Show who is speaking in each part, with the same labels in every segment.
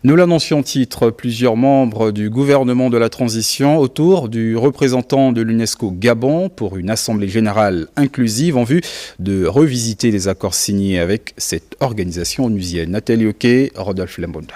Speaker 1: Nous l'annoncions en titre, plusieurs membres du gouvernement de la transition autour du représentant de l'UNESCO Gabon pour une assemblée générale inclusive en vue de revisiter les accords signés avec cette organisation onusienne. Nathalie Oké, Rodolphe Lembonda.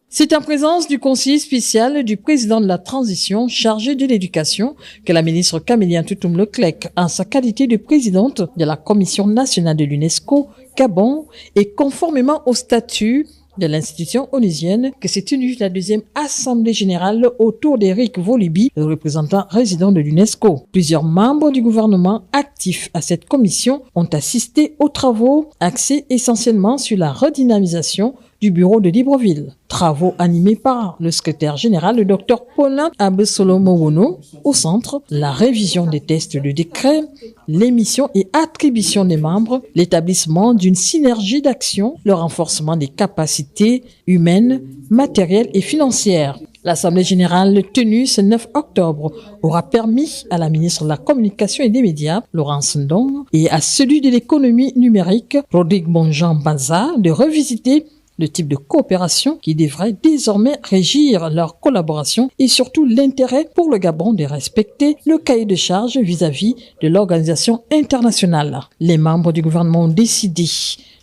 Speaker 2: C'est en présence du conseiller spécial du président de la transition chargé de l'éducation que la ministre Camélia Toutoum-Leclerc, en sa qualité de présidente de la commission nationale de l'UNESCO Gabon et conformément au statut de l'institution onusienne, que s'est tenue la deuxième assemblée générale autour d'Eric Volibi, le représentant résident de l'UNESCO. Plusieurs membres du gouvernement actifs à cette commission ont assisté aux travaux axés essentiellement sur la redynamisation du bureau de Libreville. Travaux animés par le secrétaire général, le Dr Paulin Abesolomowono. Au centre, la révision des textes de décret, l'émission et attribution des membres, l'établissement d'une synergie d'action, le renforcement des capacités humaines, matérielles et financières. L'Assemblée générale tenue ce 9 octobre aura permis à la ministre de la Communication et des Médias, Laurence Ndong, et à celui de l'économie numérique, Rodrigue Bonjean-Baza, de revisiter le type de coopération qui devrait désormais régir leur collaboration et surtout l'intérêt pour le Gabon de respecter le cahier de charges vis-à-vis de l'organisation internationale. Les membres du gouvernement ont décidé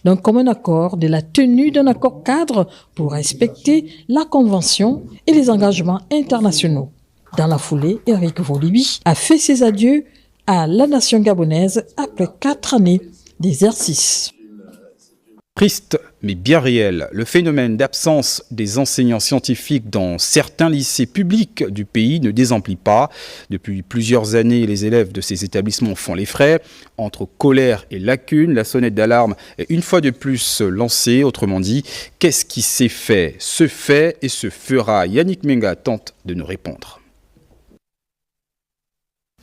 Speaker 2: d'un commun accord de la tenue d'un accord cadre pour respecter la convention et les engagements internationaux. Dans la foulée, Eric Volibi a fait ses adieux à la nation gabonaise après 4 années d'exercice.
Speaker 1: Triste, mais bien réel, le phénomène d'absence des enseignants scientifiques dans certains lycées publics du pays ne désemplit pas. Depuis plusieurs années, les élèves de ces établissements font les frais. Entre colère et lacune, la sonnette d'alarme est une fois de plus lancée. Autrement dit, qu'est-ce qui s'est fait, se fait et se fera? Yannick Menga tente de nous répondre.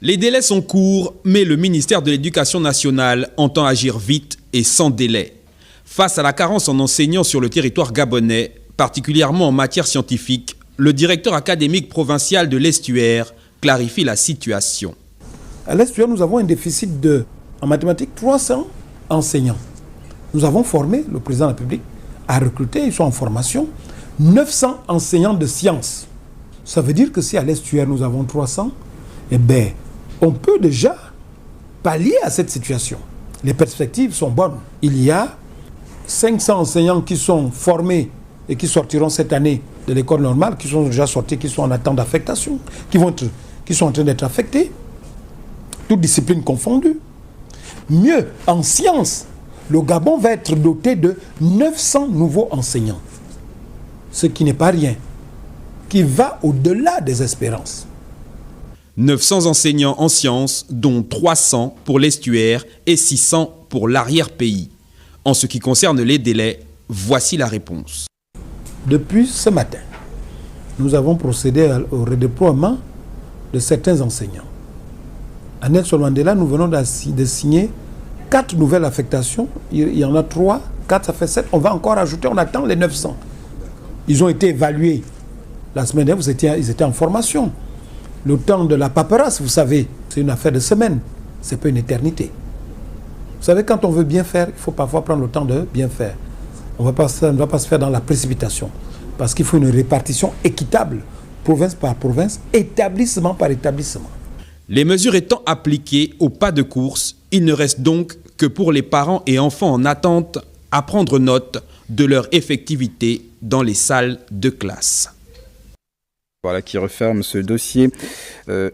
Speaker 3: Les délais sont courts, mais le ministère de l'Éducation nationale entend agir vite et sans délai. Face à la carence en enseignants sur le territoire gabonais, particulièrement en matière scientifique, le directeur académique provincial de l'Estuaire clarifie la situation.
Speaker 4: À l'Estuaire, nous avons un déficit en mathématiques, 300 enseignants. Nous avons formé, le président de la République a recruté, ils sont en formation, 900 enseignants de sciences. Ça veut dire que si à l'Estuaire, nous avons 300, eh bien, on peut déjà pallier à cette situation. Les perspectives sont bonnes. Il y a 500 enseignants qui sont formés et qui sortiront cette année de l'école normale, qui sont déjà sortis, qui sont en attente d'affectation, qui sont en train d'être affectés, toutes disciplines confondues. Mieux, en sciences, le Gabon va être doté de 900 nouveaux enseignants, ce qui n'est pas rien, qui va au-delà des espérances.
Speaker 3: 900 enseignants en sciences, dont 300 pour l'Estuaire et 600 pour l'arrière-pays. En ce qui concerne les délais, voici la réponse.
Speaker 4: Depuis ce matin, nous avons procédé au redéploiement de certains enseignants. À Nelson Mandela, nous venons de signer 4 nouvelles affectations. Il y en a 3, 4, ça fait 7. On va encore ajouter, on attend les 900. Ils ont été évalués. La semaine dernière, ils étaient en formation. Le temps de la paperasse, vous savez, c'est une affaire de semaine. Ce n'est pas une éternité. Vous savez, quand on veut bien faire, il faut parfois prendre le temps de bien faire. On ne va pas se faire dans la précipitation. Parce qu'il faut une répartition équitable, province par province, établissement par établissement.
Speaker 3: Les mesures étant appliquées au pas de course, il ne reste donc que pour les parents et enfants en attente à prendre note de leur effectivité dans les salles de classe.
Speaker 1: Voilà qui referme ce dossier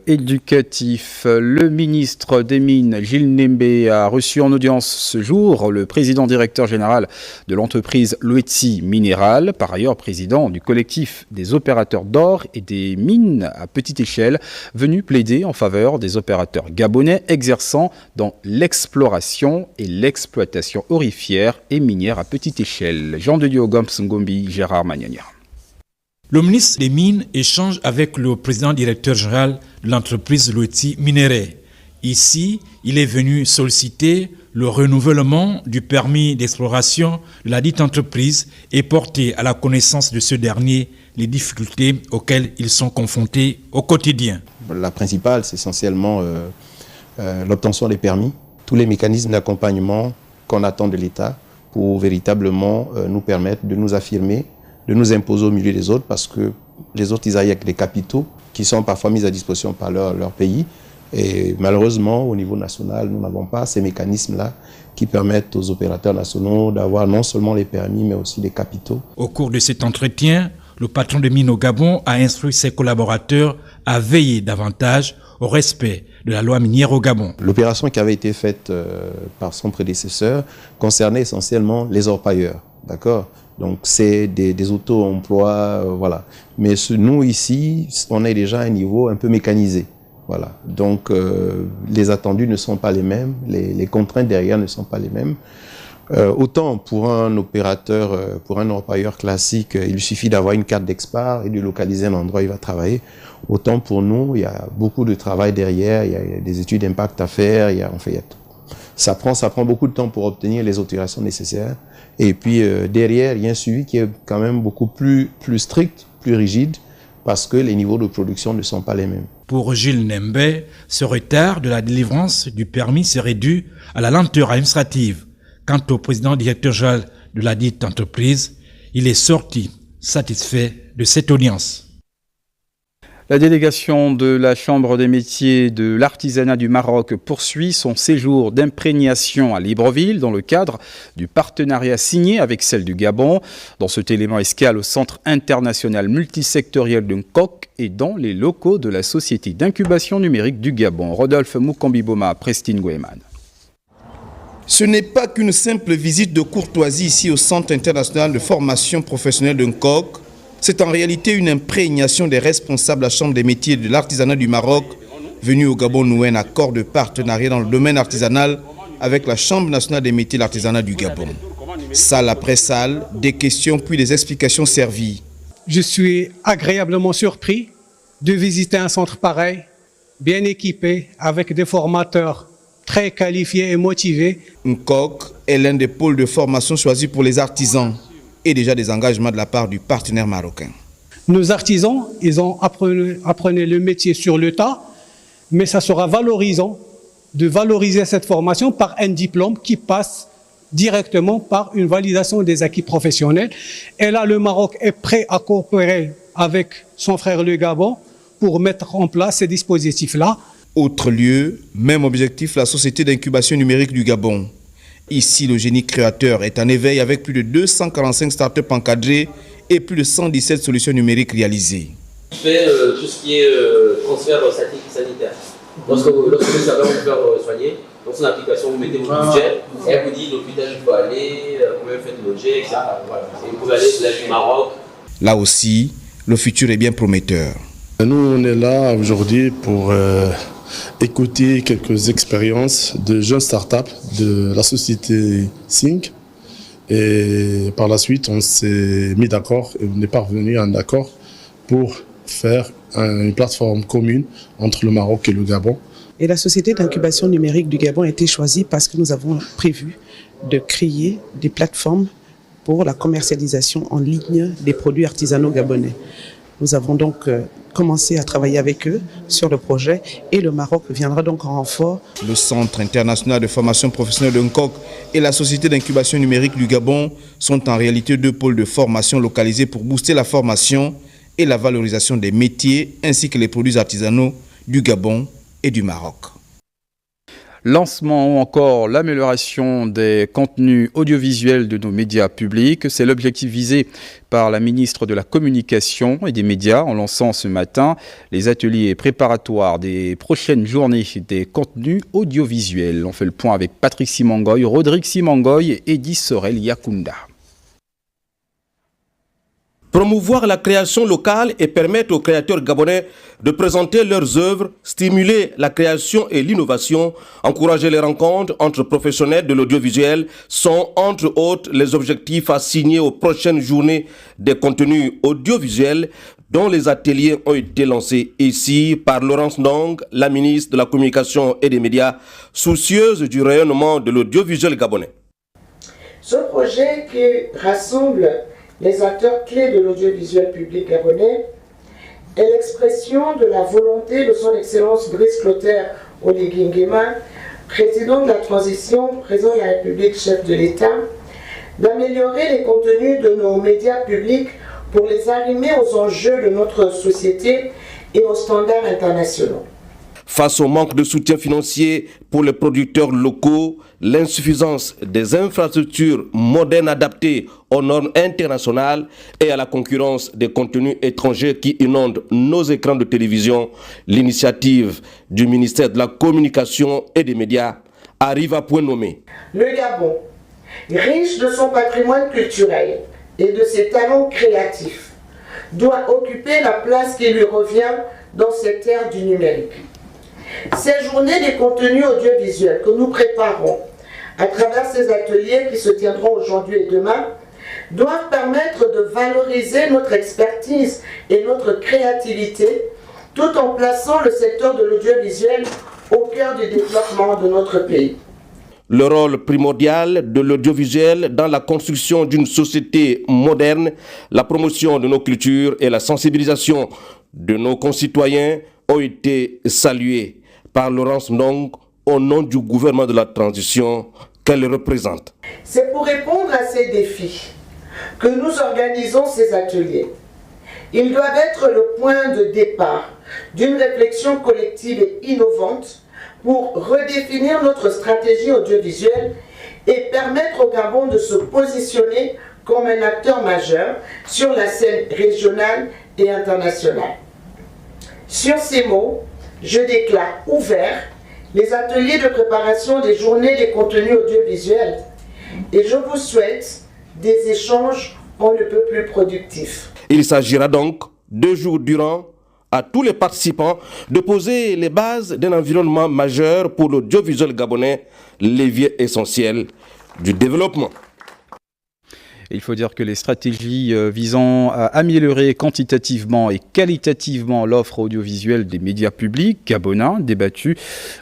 Speaker 1: éducatif. Le ministre des Mines, Gilles Nembe, a reçu en audience ce jour le président directeur général de l'entreprise Luetzi Minéral, par ailleurs président du collectif des opérateurs d'or et des mines à petite échelle, venu plaider en faveur des opérateurs gabonais exerçant dans l'exploration et l'exploitation aurifère et minière à petite échelle. Jean de Dieu Goms Ngombi, Gérard Magnania.
Speaker 5: Le ministre des Mines échange avec le président directeur général de l'entreprise Luetzi Minéral. Ici, il est venu solliciter le renouvellement du permis d'exploration de la dite entreprise et porter à la connaissance de ce dernier les difficultés auxquelles ils sont confrontés au quotidien.
Speaker 6: La principale, c'est essentiellement l'obtention des permis, tous les mécanismes d'accompagnement qu'on attend de l'État pour véritablement nous permettre de nous affirmer nous imposer au milieu des autres parce que les autres, ils arrivent avec des capitaux qui sont parfois mis à disposition par leur pays. Et malheureusement, au niveau national, nous n'avons pas ces mécanismes-là qui permettent aux opérateurs nationaux d'avoir non seulement les permis, mais aussi les capitaux.
Speaker 5: Au cours de cet entretien, le patron de mines au Gabon a instruit ses collaborateurs à veiller davantage au respect de la loi minière au Gabon.
Speaker 6: L'opération qui avait été faite par son prédécesseur concernait essentiellement les orpailleurs, d'accord? Donc c'est des auto-emplois, voilà. Mais nous ici, on est déjà à un niveau un peu mécanisé. Voilà. Donc les attendus ne sont pas les mêmes, les contraintes derrière ne sont pas les mêmes. Autant pour un opérateur, pour un orpailleur classique, il suffit d'avoir une carte d'expert et de localiser un endroit où il va travailler. Autant pour nous, il y a beaucoup de travail derrière, il y a des études d'impact à faire, ça prend beaucoup de temps pour obtenir les autorisations nécessaires. Et puis derrière, il y a un suivi qui est quand même beaucoup plus strict, plus rigide, parce que les niveaux de production ne sont pas les mêmes.
Speaker 5: Pour Gilles Nembe, ce retard de la délivrance du permis serait dû à la lenteur administrative. Quant au président directeur général de la dite entreprise, il est sorti satisfait de cette audience.
Speaker 1: La délégation de la Chambre des métiers de l'artisanat du Maroc poursuit son séjour d'imprégnation à Libreville dans le cadre du partenariat signé avec celle du Gabon. Dans cet élément escale au Centre international multisectoriel de Nkok et dans les locaux de la Société d'incubation numérique du Gabon. Rodolphe Mukambiboma, Prestine Guéman.
Speaker 7: Ce n'est pas qu'une simple visite de courtoisie ici au Centre international de formation professionnelle de Nkok. C'est en réalité une imprégnation des responsables de la Chambre des métiers de l'artisanat du Maroc, venus au Gabon nouer un accord de partenariat dans le domaine artisanal avec la Chambre nationale des métiers de l'artisanat du Gabon. Salle après salle, des questions puis des explications servies.
Speaker 8: Je suis agréablement surpris de visiter un centre pareil, bien équipé, avec des formateurs très qualifiés et motivés.
Speaker 7: Nkok est l'un des pôles de formation choisis pour les artisans et déjà des engagements de la part du partenaire marocain.
Speaker 8: Nos artisans, ils ont appris le métier sur le tas, mais ça sera valorisant de valoriser cette formation par un diplôme qui passe directement par une validation des acquis professionnels. Et là, le Maroc est prêt à coopérer avec son frère le Gabon pour mettre en place ces dispositifs-là.
Speaker 7: Autre lieu, même objectif, la Société d'incubation numérique du Gabon. Ici, le génie créateur est en éveil avec plus de 245 startups encadrées et plus de 117 solutions numériques réalisées.
Speaker 9: Je fais tout ce qui est transfert sanitaire. Lorsque vous savez vous faire soigner, dans son application, vous mettez votre budget et elle vous dit l'hôpital où il faut aller, combien vous faites de loger, etc. Voilà. Et vous pouvez aller sur l'île du Maroc.
Speaker 7: Là aussi, le futur est bien prometteur.
Speaker 10: Nous, on est là aujourd'hui pour écouter quelques expériences de jeunes startups de la société Sync. Et par la suite, on s'est mis d'accord et on est parvenu à un accord pour faire une plateforme commune entre le Maroc et le Gabon.
Speaker 11: Et la société d'incubation numérique du Gabon a été choisie parce que nous avons prévu de créer des plateformes pour la commercialisation en ligne des produits artisanaux gabonais. Nous avons donc commencé à travailler avec eux sur le projet et le Maroc viendra donc en renfort.
Speaker 7: Le Centre international de formation professionnelle de Nkok et la Société d'incubation numérique du Gabon sont en réalité deux pôles de formation localisés pour booster la formation et la valorisation des métiers ainsi que les produits artisanaux du Gabon et du Maroc.
Speaker 1: Lancement ou encore l'amélioration des contenus audiovisuels de nos médias publics. C'est l'objectif visé par la ministre de la Communication et des Médias en lançant ce matin les ateliers préparatoires des prochaines journées des contenus audiovisuels. On fait le point avec Patrick Simangoy, Rodrigue Simangoy et Eddy Sorel Yakunda.
Speaker 12: Promouvoir la création locale et permettre aux créateurs gabonais de présenter leurs œuvres, stimuler la création et l'innovation, encourager les rencontres entre professionnels de l'audiovisuel sont entre autres les objectifs assignés aux prochaines journées des contenus audiovisuels dont les ateliers ont été lancés ici par Laurence Ndong, la ministre de la Communication et des Médias, soucieuse du rayonnement de l'audiovisuel gabonais.
Speaker 13: Ce projet qui rassemble les acteurs clés de l'audiovisuel public gabonais est l'expression de la volonté de son Excellence Brice Clotaire Oligui Nguema, président de la transition, président de la République, chef de l'État, d'améliorer les contenus de nos médias publics pour les arrimer aux enjeux de notre société et aux standards internationaux.
Speaker 12: Face au manque de soutien financier pour les producteurs locaux, l'insuffisance des infrastructures modernes adaptées aux normes internationales et à la concurrence des contenus étrangers qui inondent nos écrans de télévision, l'initiative du ministère de la Communication et des Médias arrive à point nommé.
Speaker 13: Le Gabon, riche de son patrimoine culturel et de ses talents créatifs, doit occuper la place qui lui revient dans cette ère du numérique. Ces journées des contenus audiovisuels que nous préparons à travers ces ateliers qui se tiendront aujourd'hui et demain doivent permettre de valoriser notre expertise et notre créativité tout en plaçant le secteur de l'audiovisuel au cœur du développement de notre pays.
Speaker 12: Le rôle primordial de l'audiovisuel dans la construction d'une société moderne, la promotion de nos cultures et la sensibilisation de nos concitoyens ont été salués par Laurence Ndong au nom du gouvernement de la transition qu'elle représente.
Speaker 13: C'est pour répondre à ces défis que nous organisons ces ateliers. Ils doivent être le point de départ d'une réflexion collective et innovante pour redéfinir notre stratégie audiovisuelle et permettre au Gabon de se positionner comme un acteur majeur sur la scène régionale et internationale. Sur ces mots, je déclare ouverts les ateliers de préparation des journées des contenus audiovisuels et je vous souhaite des échanges on ne peut plus productifs.
Speaker 12: Il s'agira donc 2 jours durant à tous les participants de poser les bases d'un environnement majeur pour l'audiovisuel gabonais, levier essentiel du développement.
Speaker 1: Il faut dire que les stratégies visant à améliorer quantitativement et qualitativement l'offre audiovisuelle des médias publics gabonais débattues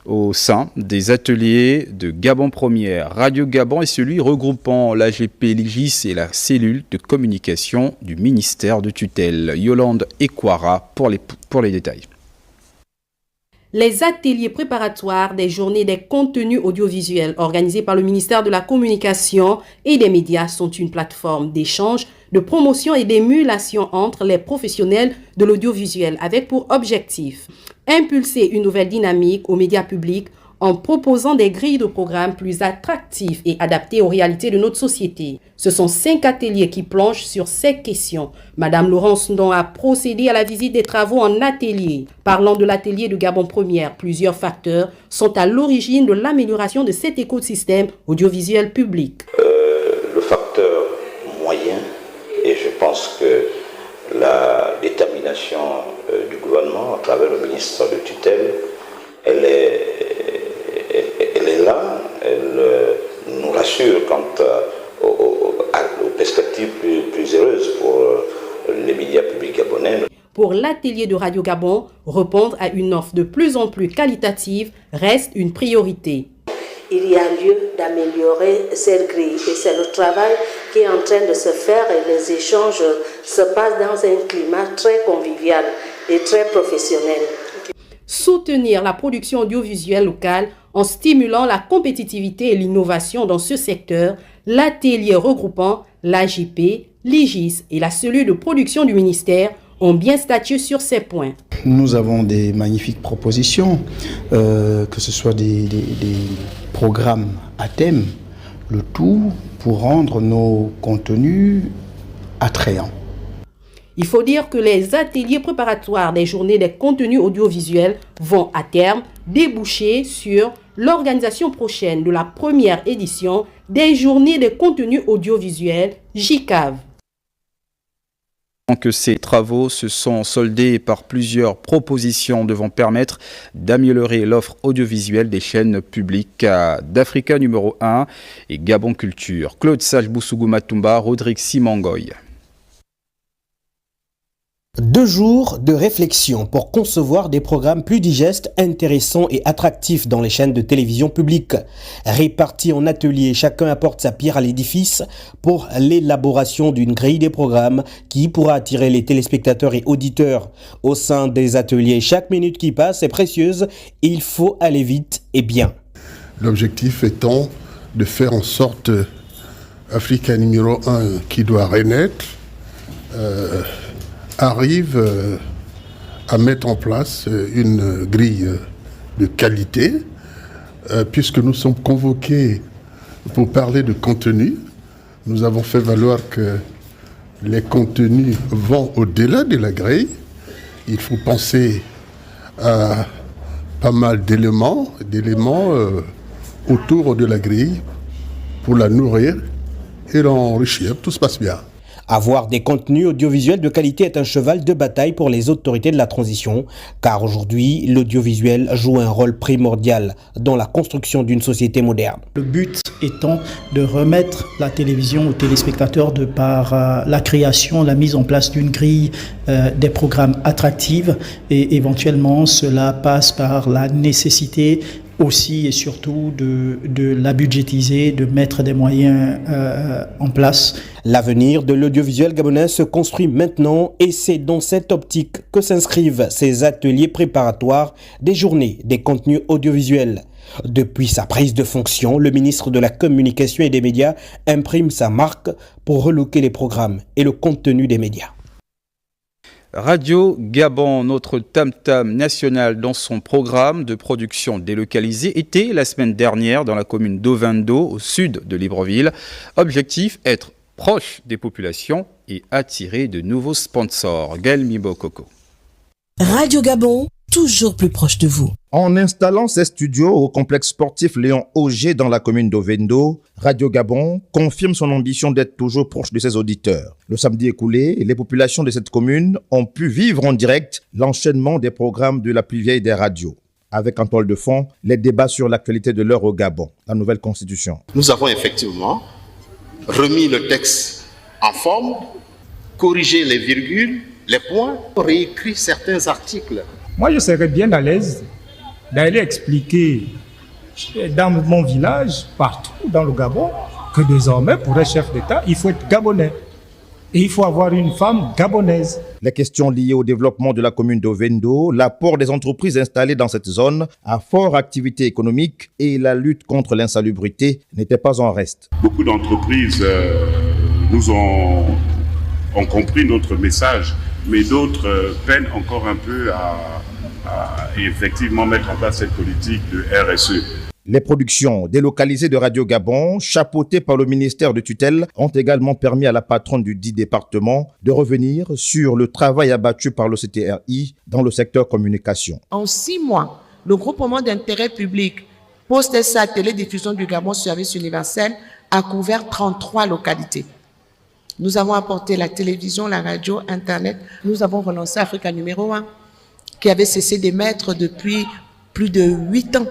Speaker 1: au sein des ateliers de Gabon Première, Radio Gabon et celui regroupant l'AGP Ligis et la cellule de communication du ministère de tutelle. Yolande Ekwara pour les détails.
Speaker 14: Les ateliers préparatoires des journées des contenus audiovisuels organisés par le ministère de la Communication et des Médias sont une plateforme d'échange, de promotion et d'émulation entre les professionnels de l'audiovisuel avec pour objectif impulser une nouvelle dynamique aux médias publics en proposant des grilles de programmes plus attractives et adaptées aux réalités de notre société. Ce sont 5 ateliers qui plongent sur ces questions. Madame Laurence Ndong a procédé à la visite des travaux en atelier. Parlant de l'atelier de Gabon Première, plusieurs facteurs sont à l'origine de l'amélioration de cet écosystème audiovisuel public.
Speaker 15: Le facteur moyen, et je pense que la détermination du gouvernement à travers le ministre de tutelle, elle est là, elle nous rassure quant aux perspectives plus heureuses pour les médias publics gabonais.
Speaker 14: Pour l'atelier de Radio Gabon, répondre à une offre de plus en plus qualitative reste une priorité.
Speaker 16: Il y a lieu d'améliorer cette grille et c'est le travail qui est en train de se faire et les échanges se passent dans un climat très convivial et très professionnel.
Speaker 14: Soutenir la production audiovisuelle locale en stimulant la compétitivité et l'innovation dans ce secteur, l'atelier regroupant l'AGP, l'IGIS et la cellule de production du ministère ont bien statué sur ces points.
Speaker 17: Nous avons des magnifiques propositions, que ce soit des programmes à thème, le tout pour rendre nos contenus attrayants.
Speaker 14: Il faut dire que les ateliers préparatoires des journées des contenus audiovisuels vont à terme déboucher sur l'organisation prochaine de la première édition des journées des contenus audiovisuels JCAV.
Speaker 1: Que ces travaux se sont soldés par plusieurs propositions devant permettre d'améliorer l'offre audiovisuelle des chaînes publiques d'Africa numéro 1 et Gabon Culture. Claude Sage-Boussougou Matumba, Rodrigue Simangoy.
Speaker 18: 2 jours de réflexion pour concevoir des programmes plus digestes, intéressants et attractifs dans les chaînes de télévision publiques. Répartis en ateliers, chacun apporte sa pierre à l'édifice pour l'élaboration d'une grille des programmes qui pourra attirer les téléspectateurs et auditeurs. Au sein des ateliers, chaque minute qui passe est précieuse et il faut aller vite et bien.
Speaker 19: L'objectif étant de faire en sorte Africa numéro 1 qui doit renaître arrive à mettre en place une grille de qualité, puisque nous sommes convoqués pour parler de contenu. Nous avons fait valoir que les contenus vont au-delà de la grille. Il faut penser à pas mal d'éléments autour de la grille pour la nourrir et l'enrichir. Tout se passe bien.
Speaker 18: Avoir des contenus audiovisuels de qualité est un cheval de bataille pour les autorités de la transition, car aujourd'hui, l'audiovisuel joue un rôle primordial dans la construction d'une société moderne.
Speaker 20: Le but étant de remettre la télévision aux téléspectateurs de par la création, la mise en place d'une grille, des programmes attractifs, et éventuellement cela passe par la nécessité aussi et surtout de la budgétiser, de mettre des moyens en place.
Speaker 18: L'avenir de l'audiovisuel gabonais se construit maintenant et c'est dans cette optique que s'inscrivent ces ateliers préparatoires des journées des contenus audiovisuels. Depuis sa prise de fonction, le ministre de la Communication et des Médias imprime sa marque pour relooker les programmes et le contenu des médias.
Speaker 1: Radio Gabon, notre tam-tam national dans son programme de production délocalisée, était la semaine dernière dans la commune d'Ovendo, au sud de Libreville. Objectif, être proche des populations et attirer de nouveaux sponsors. Gaël Mibokoko.
Speaker 21: Radio Gabon, toujours plus proche de vous.
Speaker 22: En installant ses studios au complexe sportif Léon Auger dans la commune d'Ovendo, Radio Gabon confirme son ambition d'être toujours proche de ses auditeurs. Le samedi écoulé, les populations de cette commune ont pu vivre en direct l'enchaînement des programmes de la plus vieille des radios. Avec en toile de fond, les débats sur l'actualité de l'heure au Gabon, la nouvelle constitution.
Speaker 23: Nous avons effectivement remis le texte en forme, corrigé les virgules, les points, réécrit certains articles.
Speaker 24: Moi, je serais bien à l'aise d'aller expliquer dans mon village, partout dans le Gabon, que désormais, pour un chef d'État, il faut être gabonais. Et il faut avoir une femme gabonaise.
Speaker 22: Les questions liées au développement de la commune d'Ovendo, l'apport des entreprises installées dans cette zone à forte activité économique et la lutte contre l'insalubrité n'étaient pas en reste.
Speaker 25: Beaucoup d'entreprises nous ont compris notre message, mais d'autres peinent encore un peu à effectivement mettre en place cette politique de RSE.
Speaker 22: Les productions délocalisées de Radio Gabon, chapeautées par le ministère de tutelle, ont également permis à la patronne du dit département de revenir sur le travail abattu par le CTRI dans le secteur communication.
Speaker 26: En 6 mois, le groupement d'intérêt public Poste SA Télédiffusion du Gabon Service Universel a couvert 33 localités. Nous avons apporté la télévision, la radio, Internet. Nous avons relancé Africa numéro 1, qui avait cessé d'émettre depuis plus de 8 ans.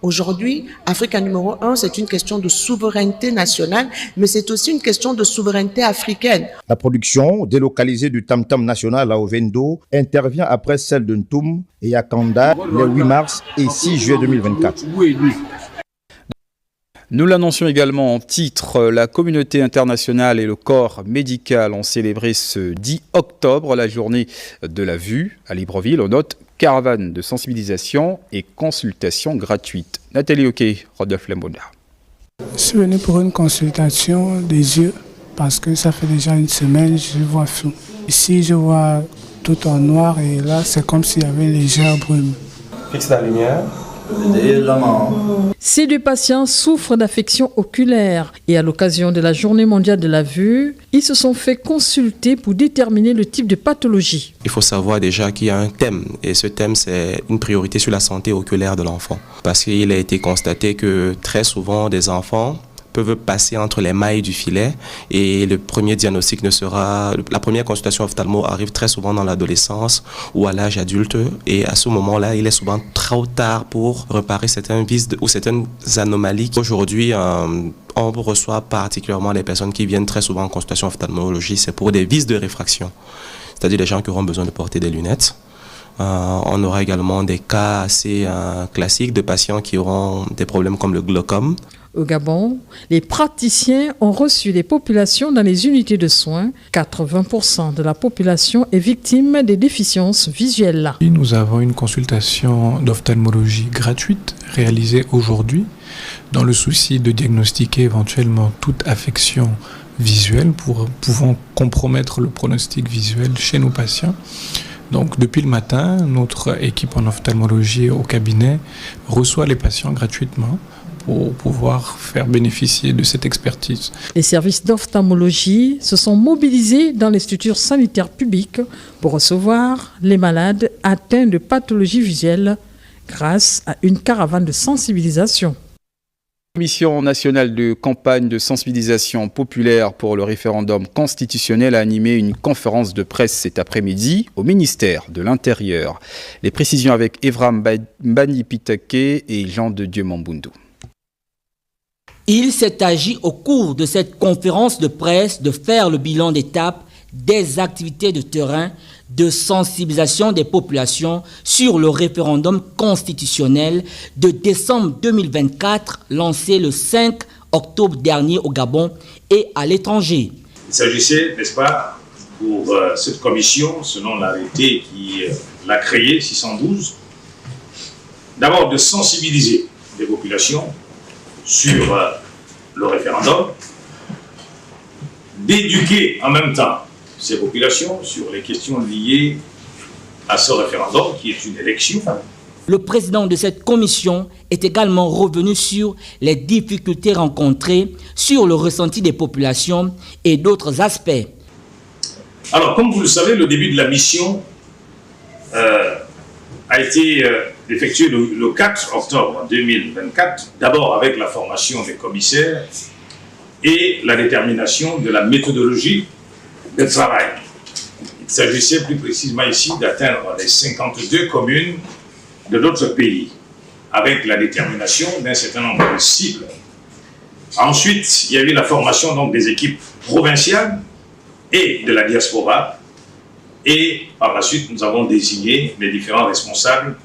Speaker 26: Aujourd'hui, Africa numéro 1, c'est une question de souveraineté nationale, mais c'est aussi une question de souveraineté africaine.
Speaker 22: La production délocalisée du Tam-Tam national à Ovendo intervient après celle de Ntoum et Yakanda les 8 mars et 6 juillet 2024.
Speaker 1: Nous l'annoncions également en titre, la communauté internationale et le corps médical ont célébré ce 10 octobre la journée de la vue à Libreville. On note caravane de sensibilisation et consultation gratuite. Nathalie Oké, Rodolphe Lembonda.
Speaker 27: Je suis venu pour une consultation des yeux parce que ça fait déjà une semaine, je vois flou. Ici, je vois tout en noir et là, c'est comme s'il y avait une légère brume.
Speaker 28: Fixe la lumière.
Speaker 2: Ces 2 patients souffrent d'affections oculaires et à l'occasion de la Journée mondiale de la vue, ils se sont fait consulter pour déterminer le type de pathologie.
Speaker 28: Il faut savoir déjà qu'il y a un thème et ce thème c'est une priorité sur la santé oculaire de l'enfant parce qu'il a été constaté que très souvent des enfants peuvent passer entre les mailles du filet et le premier diagnostic ne sera... La première consultation ophtalmo arrive très souvent dans l'adolescence ou à l'âge adulte et à ce moment-là, il est souvent trop tard pour réparer certains vices ou certaines anomalies. Aujourd'hui, on reçoit particulièrement les personnes qui viennent très souvent en consultation ophtalmologie, c'est pour des vices de réfraction, c'est-à-dire des gens qui auront besoin de porter des lunettes. On aura également des cas assez classiques de patients qui auront des problèmes comme le glaucome.
Speaker 2: Au Gabon, les praticiens ont reçu les populations dans les unités de soins. 80% de la population est victime des déficiences visuelles.
Speaker 29: Nous avons une consultation d'ophtalmologie gratuite réalisée aujourd'hui dans le souci de diagnostiquer éventuellement toute affection visuels pouvant compromettre le pronostic visuel chez nos patients. Donc depuis le matin, notre équipe en ophtalmologie au cabinet reçoit les patients gratuitement pour pouvoir faire bénéficier de cette expertise.
Speaker 2: Les services d'ophtalmologie se sont mobilisés dans les structures sanitaires publiques pour recevoir les malades atteints de pathologies visuelles grâce à une caravane de sensibilisation.
Speaker 1: La Commission nationale de campagne de sensibilisation populaire pour le référendum constitutionnel a animé une conférence de presse cet après-midi au ministère de l'Intérieur. Les précisions avec Evram Mbani-Pitake et Jean de Dieu Mambundu.
Speaker 3: Il s'est agi au cours de cette conférence de presse de faire le bilan d'étape des activités de terrain de sensibilisation des populations sur le référendum constitutionnel de décembre 2024 lancé le 5 octobre dernier au Gabon et à l'étranger.
Speaker 4: Il s'agissait, n'est-ce pas, pour cette commission, selon l'arrêté qui l'a créée, 612, d'abord de sensibiliser les populations sur le référendum, d'éduquer en même temps ces populations sur les questions liées à ce référendum qui est une élection.
Speaker 3: Le président de cette commission est également revenu sur les difficultés rencontrées, sur le ressenti des populations et d'autres aspects.
Speaker 4: Alors, comme vous le savez, le début de la mission a été effectué le 4 octobre 2024, d'abord avec la formation des commissaires et la détermination de la méthodologie de travail. Il s'agissait plus précisément ici d'atteindre les 52 communes de d'autres pays, avec la détermination d'un certain nombre de cibles. Ensuite, il y a eu la formation donc, des équipes provinciales et de la diaspora, et par la suite, nous avons désigné les différents responsables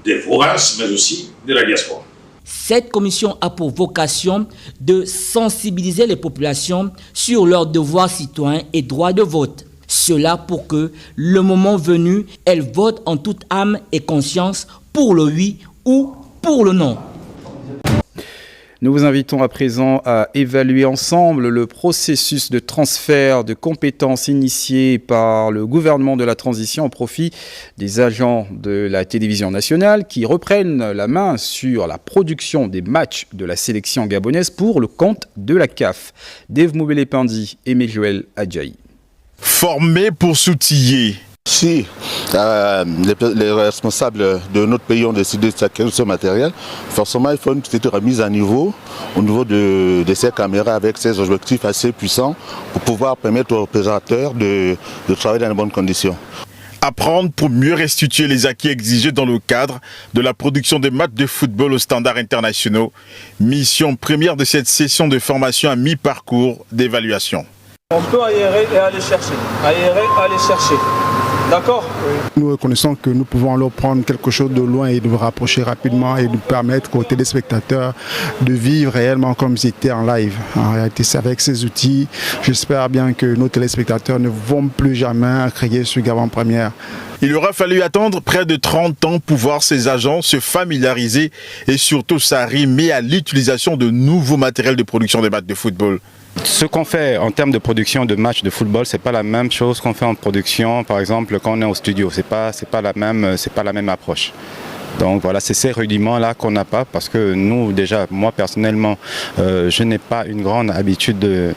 Speaker 4: des provinces, mais aussi de la diaspora.
Speaker 3: Cette commission a pour vocation de sensibiliser les populations sur leurs devoirs citoyens et droits de vote. Cela pour que, le moment venu, elles votent en toute âme et conscience pour le oui ou pour le non.
Speaker 1: Nous vous invitons à présent à évaluer ensemble le processus de transfert de compétences initié par le gouvernement de la transition au profit des agents de la télévision nationale qui reprennent la main sur la production des matchs de la sélection gabonaise pour le compte de la CAF. Dave Moubele-Pindi et Joël Adjaï.
Speaker 5: Formés pour s'outiller.
Speaker 6: Si les responsables de notre pays ont décidé d'acquérir ce matériel, forcément il faut une petite remise à niveau au niveau de ces caméras avec ces objectifs assez puissants pour pouvoir permettre aux opérateurs de travailler dans de bonnes conditions.
Speaker 5: Apprendre pour mieux restituer les acquis exigés dans le cadre de la production des matchs de football aux standards internationaux. Mission première de cette session de formation à mi-parcours d'évaluation.
Speaker 7: On peut aérer et aller chercher. Aérer, aller chercher. D'accord ?
Speaker 8: Nous reconnaissons que nous pouvons alors prendre quelque chose de loin et nous rapprocher rapidement et nous permettre aux téléspectateurs de vivre réellement comme ils étaient en live. En réalité, c'est avec ces outils, j'espère bien que nos téléspectateurs ne vont plus jamais crier sur Gabon Première.
Speaker 5: Il aura fallu attendre près de 30 ans pour voir ces agents se familiariser et surtout s'arrimer à l'utilisation de nouveaux matériels de production des matchs de football.
Speaker 9: Ce qu'on fait en termes de production de matchs de football, c'est pas la même chose qu'on fait en production, par exemple, quand on est au studio. C'est pas la même approche. Donc voilà, c'est ces rudiments-là qu'on n'a pas parce que nous, déjà, moi personnellement, je n'ai pas une grande habitude de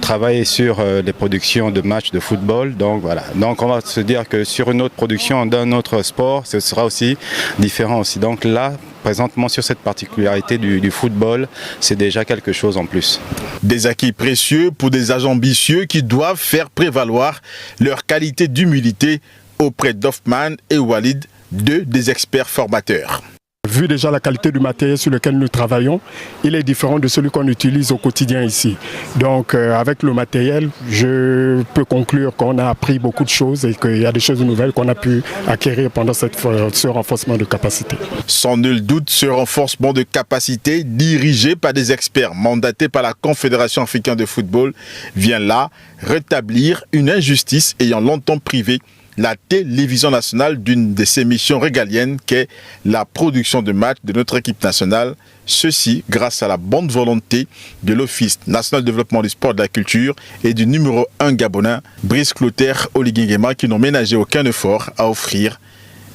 Speaker 9: travailler sur les productions de matchs de football. Donc voilà, donc on va se dire que sur une autre production d'un autre sport, ce sera aussi différent aussi. Donc là, présentement sur cette particularité du football, c'est déjà quelque chose en plus.
Speaker 5: Des acquis précieux pour des agents ambitieux qui doivent faire prévaloir leur qualité d'humilité auprès d'Hoffman et Walid, deux des experts formateurs.
Speaker 8: Vu déjà la qualité du matériel sur lequel nous travaillons, il est différent de celui qu'on utilise au quotidien ici. Donc avec le matériel, je peux conclure qu'on a appris beaucoup de choses et qu'il y a des choses nouvelles qu'on a pu acquérir pendant ce renforcement de capacité.
Speaker 5: Sans nul doute, ce renforcement de capacité, dirigé par des experts mandatés par la Confédération africaine de football, vient là rétablir une injustice ayant longtemps privé la télévision nationale d'une de ses missions régaliennes qu'est la production de matchs de notre équipe nationale. Ceci grâce à la bonne volonté de l'Office national de développement du sport et de la culture et du numéro 1 gabonais, Brice Clotaire Oligingema, qui n'ont ménagé aucun effort à offrir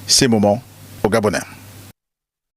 Speaker 5: ces moments aux Gabonais.